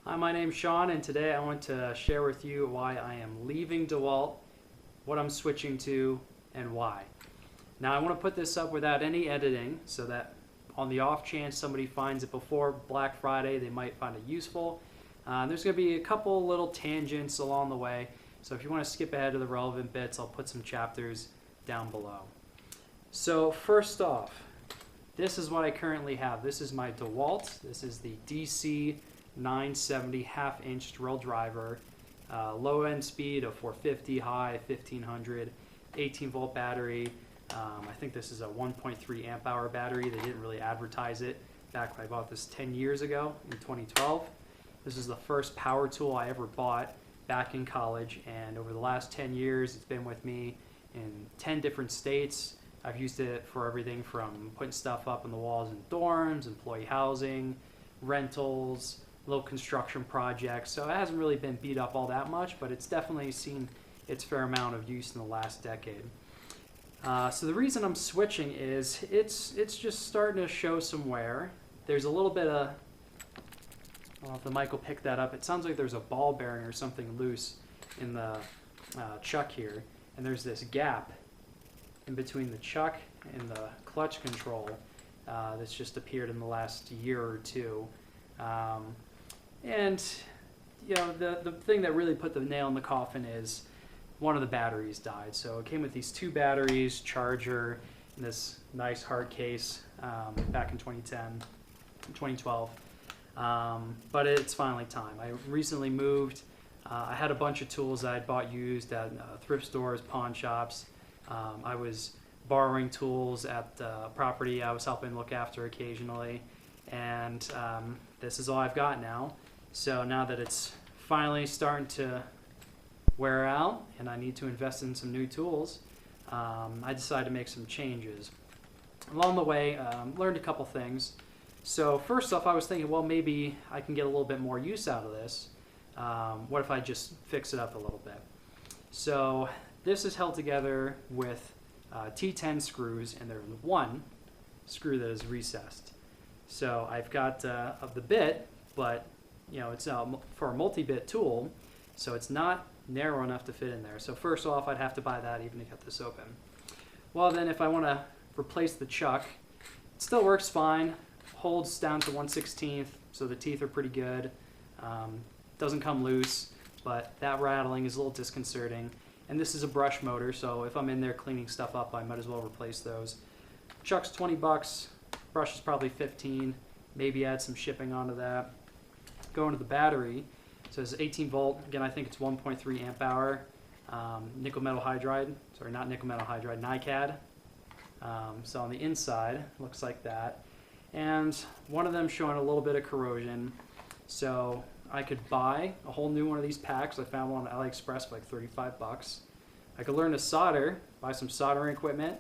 Hi, my name's Sean, and today I want to share with you why I am leaving DeWalt, what I'm switching to, and why. Now, I want to put this up without any editing so that on the off chance somebody finds it before Black Friday, they might find it useful. There's going to be a couple little tangents along the way, so if you want to skip ahead to the relevant bits, I'll put some chapters down below. So first off, this is what I currently have. This is my DeWalt. This is the DC 970 half-inch drill driver, low end speed of 450, high 1500, 18 volt battery. I think this is a 1.3 amp hour battery. They didn't really advertise it back when I bought this 10 years ago in 2012. This is the first power tool I ever bought back in college, and over the last 10 years it's been with me in 10 different states. I've used it for everything from putting stuff up on the walls in dorms, employee housing, rentals, little construction projects, so it hasn't really been beat up all that much, but it's definitely seen its fair amount of use in the last decade. So the reason I'm switching is it's just starting to show some wear. There's a little bit of, I don't know if the mic will pick that up, it sounds like there's a ball bearing or something loose in the chuck here, and there's this gap in between the chuck and the clutch control that's just appeared in the last year or two. And you know, the thing that really put the nail in the coffin is one of the batteries died. So it came with these two batteries, charger, and this nice hard case back in 2010, 2012. But it's finally time. I recently moved. I had a bunch of tools that I'd bought used at thrift stores, pawn shops. I was borrowing tools at the property I was helping look after occasionally. And this is all I've got now. So now that it's finally starting to wear out and I need to invest in some new tools, I decided to make some changes. Along the way, learned a couple things. So first off, I was thinking, well, maybe I can get a little bit more use out of this. What if I just fix it up a little bit? So this is held together with T10 screws, and there's one screw that is recessed. So I've got of the bit, but you know, it's for a multi-bit tool, so it's not narrow enough to fit in there. So first off, I'd have to buy that even to get this open. Well, then if I want to replace the chuck, it still works fine. Holds down to 1/16, so the teeth are pretty good. Doesn't come loose, but that rattling is a little disconcerting. And this is a brush motor, so if I'm in there cleaning stuff up, I might as well replace those. Chuck's 20 bucks, brush is probably 15, maybe add some shipping onto that. Going to the battery, so it's 18 volt, again I think it's 1.3 amp hour, nickel metal hydride, sorry not nickel metal hydride, NiCad. So on the inside, looks like that. And one of them showing a little bit of corrosion, so I could buy a whole new one of these packs. I found one on AliExpress for like 35 bucks. I could learn to solder, buy some soldering equipment,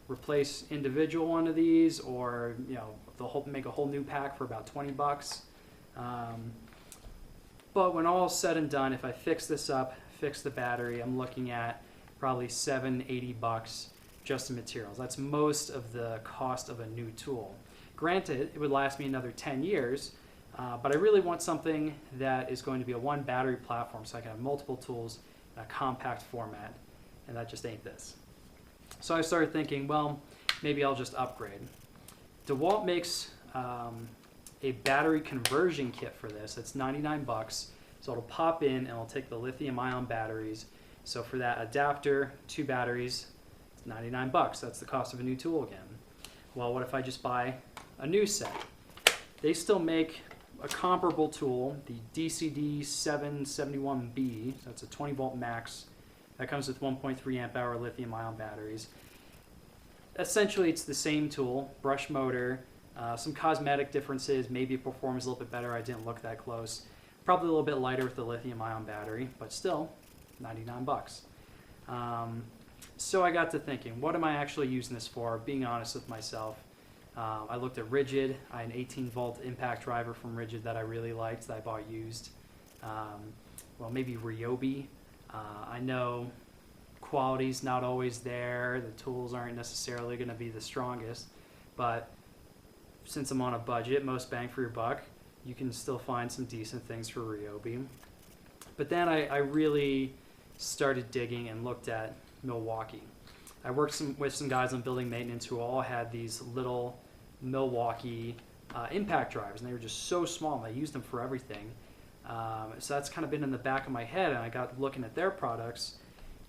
replace individual one of these, or you know, make a whole new pack for about 20 bucks. But when all is said and done, if I fix this up, fix the battery, I'm looking at probably $780 bucks just in materials. That's most of the cost of a new tool. Granted, it would last me another 10 years, but I really want something that is going to be a one battery platform so I can have multiple tools in a compact format, and that just ain't this. So I started thinking, well, maybe I'll just upgrade. DeWalt makes a battery conversion kit for this. It's 99 bucks, so it'll pop in and it'll take the lithium-ion batteries. So for that adapter, two batteries, it's 99 bucks. That's the cost of a new tool again. Well, what if I just buy a new set? They still make a comparable tool, the DCD 771B. That's a 20 volt max. That comes with 1.3 amp hour lithium-ion batteries. Essentially, it's the same tool, brush motor, some cosmetic differences. Maybe it performs a little bit better. I didn't look that close. Probably a little bit lighter with the lithium-ion battery, but still 99 bucks. So I got to thinking, what am I actually using this for? Being honest with myself. I looked at Ridgid. I had an 18 volt impact driver from Ridgid that I really liked that I bought used. Well, maybe Ryobi. I know quality's not always there. The tools aren't necessarily going to be the strongest, but since I'm on a budget, most bang for your buck, you can still find some decent things for Ryobi. But then I really started digging and looked at Milwaukee. I worked with some guys on building maintenance who all had these little Milwaukee impact drivers, and they were just so small, and I used them for everything. So that's kind of been in the back of my head, and I got looking at their products,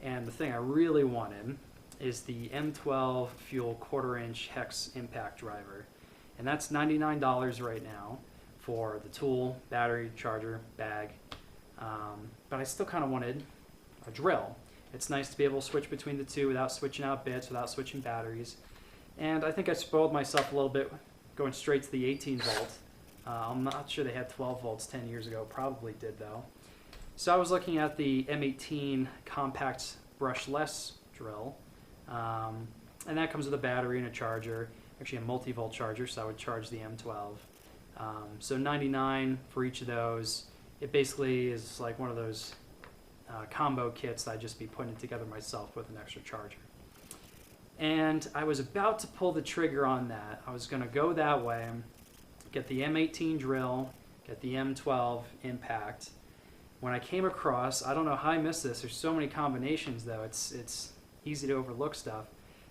and the thing I really wanted is the M12 Fuel 1/4-inch hex impact driver. And that's $99 right now for the tool, battery, charger, bag. But I still kind of wanted a drill. It's nice to be able to switch between the two without switching out bits, without switching batteries. And I think I spoiled myself a little bit going straight to the 18 volt. I'm not sure they had 12 volts 10 years ago. Probably did though. So I was looking at the M18 compact brushless drill. And that comes with a battery and a charger, actually a multi-volt charger, so I would charge the M12. So $99 for each of those. It basically is like one of those combo kits that I'd just be putting together myself with an extra charger. And I was about to pull the trigger on that. I was going to go that way, get the M18 drill, get the M12 impact. When I came across, I don't know how I missed this, there's so many combinations though, it's easy to overlook stuff.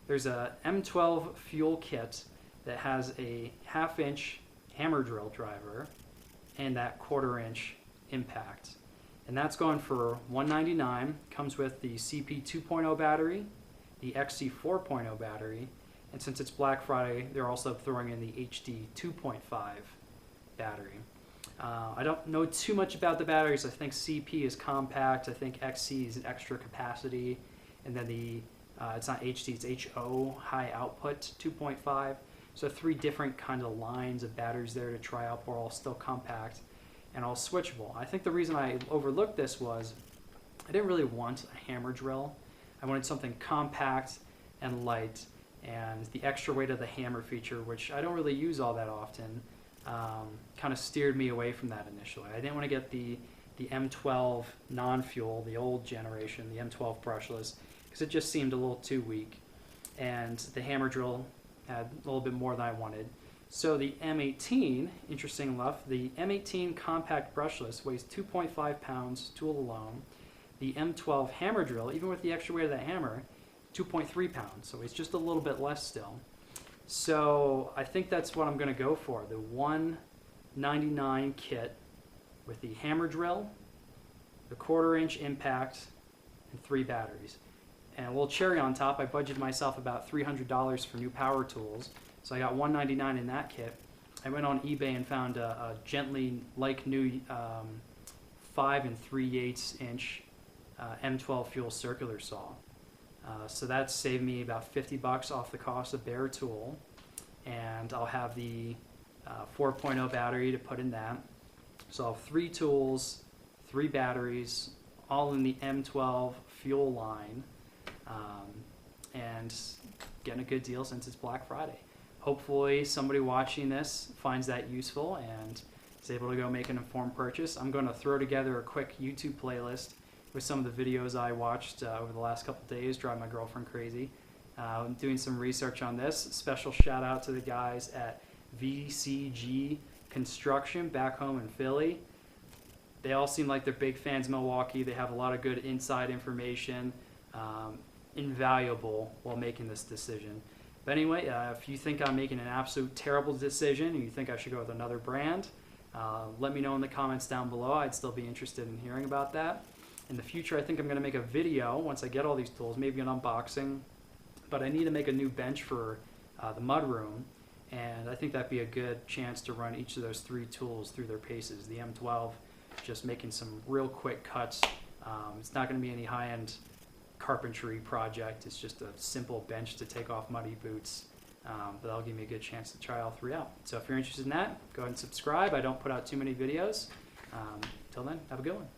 There's a M12 fuel kit that has a 1/2-inch hammer drill driver and that 1/4-inch impact. And that's going for $199. Comes with the CP 2.0 battery, the XC 4.0 battery, and since it's Black Friday, they're also throwing in the HD 2.5 battery. I don't know too much about the batteries. I think CP is compact. I think XC is an extra capacity, and then the it's not HD, it's HO, high output 2.5. So 3 different kind of lines of batteries there to try out, but all still compact and all switchable. I think the reason I overlooked this was I didn't really want a hammer drill. I wanted something compact and light, and the extra weight of the hammer feature, which I don't really use all that often, kind of steered me away from that initially. I didn't want to get the M12 non-fuel, the old generation, the M12 brushless, because it just seemed a little too weak. And the hammer drill had a little bit more than I wanted. So the M18, interesting enough, the M18 compact brushless weighs 2.5 pounds tool alone. The M12 hammer drill, even with the extra weight of the hammer, 2.3 pounds, so it's just a little bit less still. So I think that's what I'm going to go for, the $199 kit with the hammer drill, the 1/4-inch impact, and 3 batteries. And a little cherry on top, I budgeted myself about300 for new power tools, so I got $199 in that kit. I went on eBay and found a gently like new 5 3/8 inch M12 fuel circular saw. So that saved me about $50 off the cost of bare tool, and I'll have the 4.0 battery to put in that. So I'll have 3 tools, 3 batteries, all in the M12 fuel line, and getting a good deal since it's Black Friday. Hopefully somebody watching this finds that useful and is able to go make an informed purchase. I'm going to throw together a quick YouTube playlist with some of the videos I watched over the last couple days, drive my girlfriend crazy. I'm doing some research on this. Special shout out to the guys at VCG Construction back home in Philly. They all seem like they're big fans of Milwaukee. They have a lot of good inside information, invaluable while making this decision. But anyway, if you think I'm making an absolute terrible decision and you think I should go with another brand, let me know in the comments down below. I'd still be interested in hearing about that. In the future, I think I'm going to make a video once I get all these tools, maybe an unboxing. But I need to make a new bench for the mudroom, and I think that'd be a good chance to run each of those 3 tools through their paces. The M12, just making some real quick cuts. It's not going to be any high-end carpentry project. It's just a simple bench to take off muddy boots. But that'll give me a good chance to try all 3 out. So if you're interested in that, go ahead and subscribe. I don't put out too many videos. Till then, have a good one.